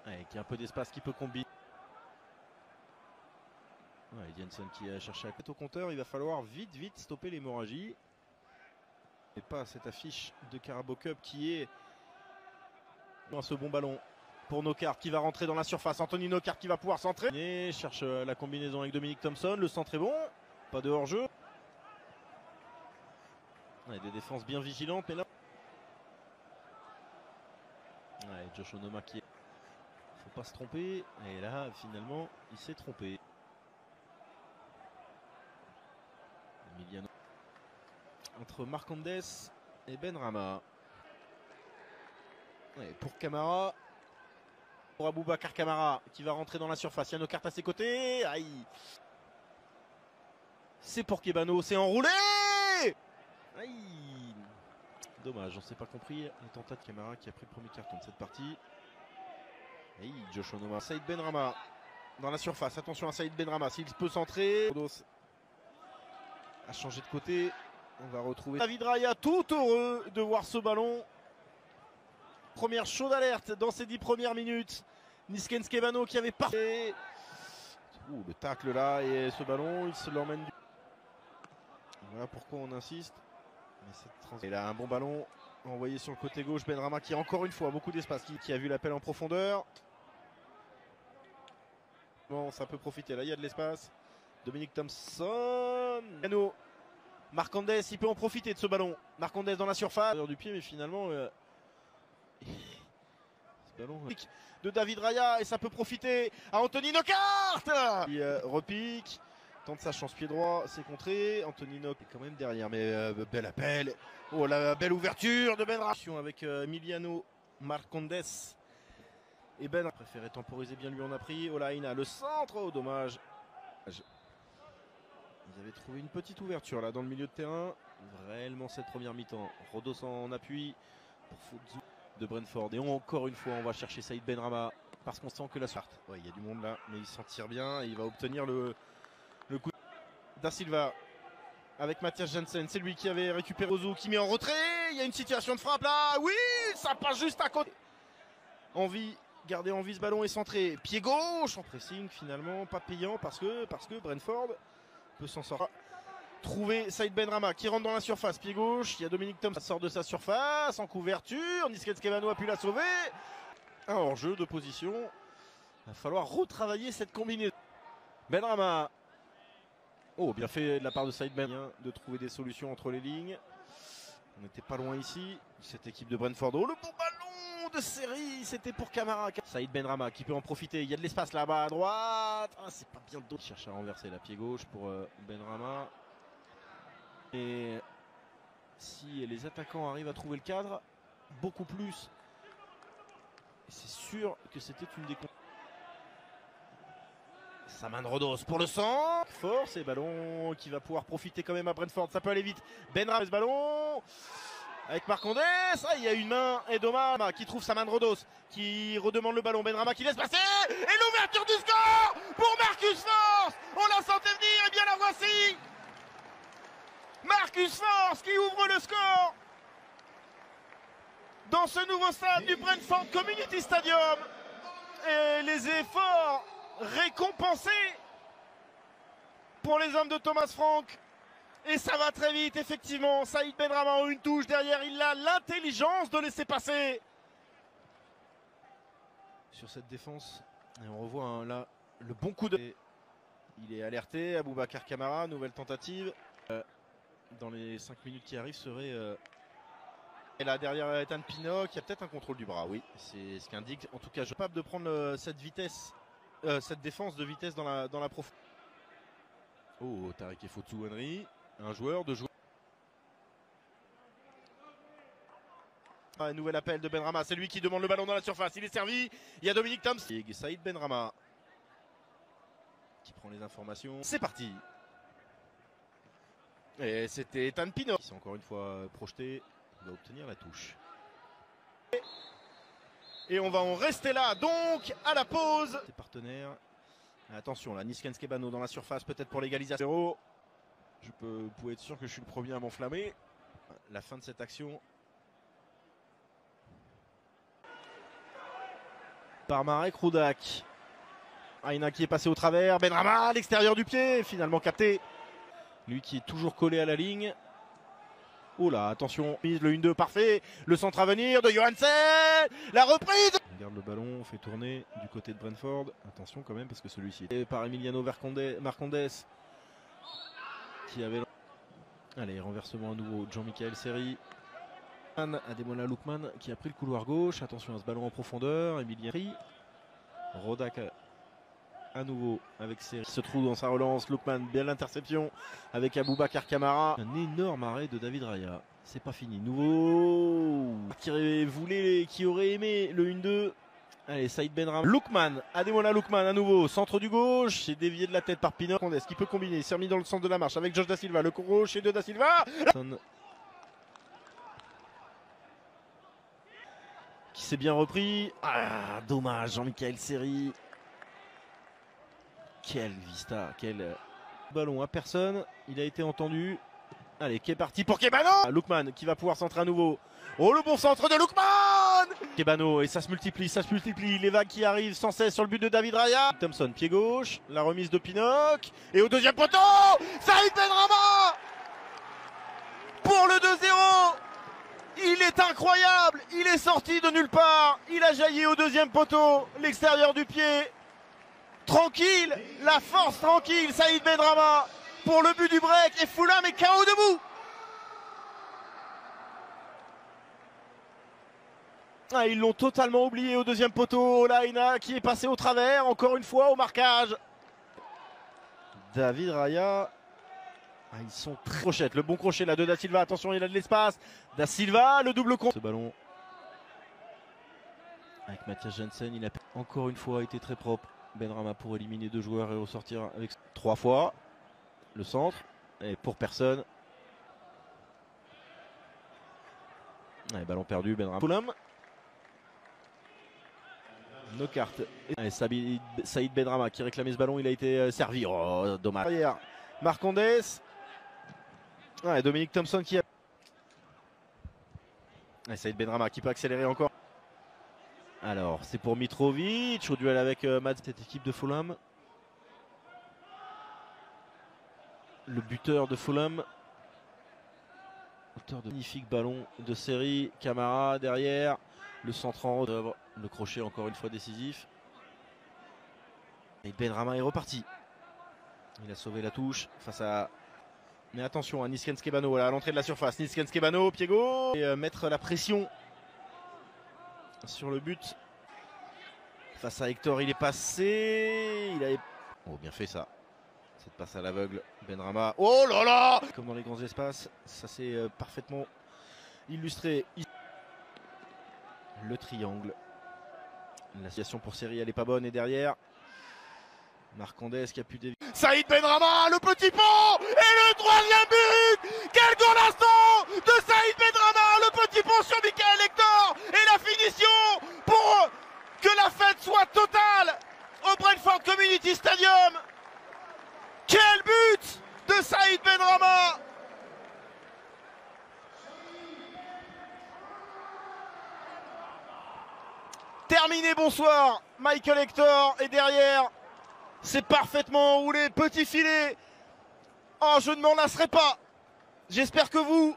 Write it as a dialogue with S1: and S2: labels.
S1: Avec un peu d'espace qui peut combiner. Jensen qui a cherché à côté au compteur. Il va falloir vite stopper l'hémorragie. Et pas cette affiche de Carabao Cup qui est ce bon ballon pour Knockaert qui va rentrer dans la surface. Anthony Knockaert qui va pouvoir centrer. Et cherche la combinaison avec Dominic Thompson. Le centre est bon. Pas de hors-jeu. Des défenses bien vigilantes. Mais là, Josh Onomah qui est... Faut pas se tromper. Et là, finalement, il s'est trompé. Emiliano. Entre Marcondes et Benrahma. Pour Camara. Pour Aboubacar Camara qui va rentrer dans la surface. Il y a Knockaert à ses côtés. Aïe. C'est pour Kebano. C'est enroulé. Aïe. Dommage, on ne s'est pas compris. Le tentat de Camara qui a pris le premier carton de cette partie. Aïe, Josh Onomah. Saïd Benrahma dans la surface. Attention à Saïd Benrahma. S'il peut centrer. Rodos a changé de côté. On va retrouver David Raya tout heureux de voir ce ballon. Première chaude alerte dans ces 10 premières minutes. Niskens Kebano qui avait parfait. Le tacle là et ce ballon, il se l'emmène. Voilà pourquoi on insiste. Et là, un bon ballon envoyé sur le côté gauche. Benrahma qui a encore une fois beaucoup d'espace, qui a vu l'appel en profondeur. Bon, ça peut profiter. Là, il y a de l'espace. Dominic Thompson. Marcondes, il peut en profiter de ce ballon. Marcondes dans la surface. Du pied, mais finalement. Ce ballon de David Raya et ça peut profiter à Anthony Knockaert. Il repique. Tente sa chance pied droit, c'est contré. Anthony Knockaert est quand même derrière, mais bel appel. Oh, la belle ouverture de Benrahma avec Emiliano Marcondes. Et Ben préféré temporiser, bien lui en a pris. Olaïna, le centre, oh dommage. Ils avaient trouvé une petite ouverture là dans le milieu de terrain. Réellement cette première mi-temps. Rodos en appui pour Fouzou de Brentford. Et encore une fois, on va chercher Saïd Benrahma parce qu'on sent que la sorte. Ouais, il y a du monde là, mais il s'en tire bien et il va obtenir le coup Da Silva avec Mathias Jensen. C'est lui qui avait récupéré Ozu qui met en retrait. Il y a une situation de frappe là. Oui, ça passe juste à côté. Garder en vie ce ballon et centré. Pied gauche en pressing finalement. Pas payant parce que Brentford peut s'en sortir. Trouver Saïd Benrahma qui rentre dans la surface. Pied gauche. Il y a Dominic Thompson qui sort de sa surface en couverture. Niskens Kebano a pu la sauver. Un hors-jeu de position. Il va falloir retravailler cette combinaison. Benrahma. Oh, bien fait de la part de Saïd Benrahma de trouver des solutions entre les lignes. On n'était pas loin ici. Cette équipe de Brentford. Oh, le bon ballon de série. C'était pour Camara. Saïd Benrahma qui peut en profiter. Il y a de l'espace là-bas à droite. Ah, c'est pas bien d'autre. Il cherche à renverser la pied gauche pour Benrahma. Et si les attaquants arrivent à trouver le cadre, beaucoup plus. C'est sûr que c'était une des... Saman Rodos pour le centre. Force et ballon qui va pouvoir profiter quand même à Brentford. Ça peut aller vite. Benrahma ce ballon. Avec Marcondes. Ah, il y a une main et dommage. Qui trouve Saman Rodos. Qui redemande le ballon. Benrahma qui laisse passer. Et l'ouverture du score pour Marcus Forss. On la sentait venir. Et bien la voici. Marcus Forss qui ouvre le score. Dans ce nouveau stade du Brentford Community Stadium. Et les efforts récompensé pour les hommes de Thomas Frank et ça va très vite effectivement. Saïd Benrahma en une touche derrière, il a l'intelligence de laisser passer sur cette défense et on revoit là le bon coup de... Il est alerté. Aboubacar Camara, nouvelle tentative dans les 5 minutes qui arrivent serait et là derrière Ethan Pinnock, il y a peut-être un contrôle du bras, oui, c'est ce qu'indique en tout cas. Je suis capable de prendre cette vitesse. Cette défense de vitesse dans la profondeur. Oh, Tarek Fotu Henry, un joueur de joueur. Un nouvel appel de Benrahma, c'est lui qui demande le ballon dans la surface. Il est servi. Il y a Dominic Thompson. Et Saïd Benrahma qui prend les informations. C'est parti. Et c'était Ethan Pinnock qui s'est encore une fois projeté. Il va obtenir la touche. Et on va en rester là, donc, à la pause. Tes partenaires. Attention, là, Niskens Kebano dans la surface, peut-être pour l'égalisation. Vous pouvez être sûr que je suis le premier à m'enflammer. La fin de cette action. par Marek Rudak. Aina qui est passé au travers. Benrahma à l'extérieur du pied. Finalement capté. Lui qui est toujours collé à la ligne. Oh là, attention. Le 1-2 parfait. Le centre à venir de Johansen. La reprise. On garde le ballon. On fait tourner du côté de Brentford. Attention quand même parce que celui-ci est par Emiliano Marcondes. Qui avait... Allez, renversement à nouveau. Jean-Michel Seri. Ademola Lookman qui a pris le couloir gauche. Attention à ce ballon en profondeur. Emilien Rodak à nouveau avec Seri. Se trouve dans sa relance. Lookman, bien l'interception avec Aboubacar Kamara. Un énorme arrêt de David Raya. C'est pas fini. Nouveau qui aurait aimé le 1-2. Allez, Saïd Benrahma. Lookman, Ademola Lookman à nouveau. Centre du gauche. C'est dévié de la tête par Pinot. Est-ce qu'il peut combiner? Il s'est remis dans le centre de la marche avec Josh Da Silva. Le gauche et de Da Silva. Qui s'est bien repris. Ah, dommage, Jean-Michel Seri. Quel vista, quel ballon à personne. Il a été entendu. Allez, qui est parti pour Kebano. Lookman qui va pouvoir centrer à nouveau. Oh, le bon centre de Lookman. Kebano, et ça se multiplie, Les vagues qui arrivent sans cesse sur le but de David Raya. Thompson, pied gauche. La remise de Pinnock. Et au deuxième poteau, Saïd Benrahma pour le 2-0. Il est incroyable, il est sorti de nulle part, il a jailli au deuxième poteau, l'extérieur du pied. Tranquille, la force tranquille, Saïd Benrahma pour le but du break et Fulham est KO debout. Ah, ils l'ont totalement oublié au deuxième poteau, Aina qui est passé au travers, encore une fois au marquage. David Raya. Ah, ils sont très crochettes. Le bon crochet là de Da Silva. Attention, il a de l'espace. Da Silva, le double contre. Ce ballon avec Mathias Jensen, il a encore une fois été très propre. Benrahma pour éliminer 2 joueurs et ressortir avec 3 fois. Le centre. Et pour personne. Allez, ballon perdu. Benrahma. Fulham. Nos cartes. Allez, Saïd Benrahma qui réclamait ce ballon. Il a été servi. Oh, dommage. Derrière, Marcondes. Ouais, Dominique Thompson qui a... Et Saïd Benrahma qui peut accélérer encore. Alors, c'est pour Mitrovic au duel avec Mads, cette équipe de Fulham. Le buteur de Fulham. Auteur de magnifique ballon de série. Kamara derrière. Le centre en haut. Le crochet encore une fois décisif. Et Benrahma est reparti. Il a sauvé la touche face à... Mais attention à Niskens Kebano à l'entrée de la surface. Niskens Kebano, pied gauche. Et mettre la pression sur le but. Face à Hector, il est passé. Il a... Oh, bien fait ça. Cette passe à l'aveugle. Benrahma. Oh là là! Comme dans les grands espaces. Ça c'est parfaitement illustré. Le triangle. La situation pour Seri, elle n'est pas bonne. Et derrière, Marcondes qui a pu dévier. Saïd Benrahma, le petit pont et le 3e but. Quel goal de Saïd Benrahma, le petit pont sur Michael Hector et la finition pour que la fête soit totale au Brentford Community Stadium. Quel but de Saïd Benrahma. Terminé, bonsoir. Michael Hector est derrière. C'est parfaitement roulé, petit filet. Oh, je ne m'en lasserai pas. J'espère que vous,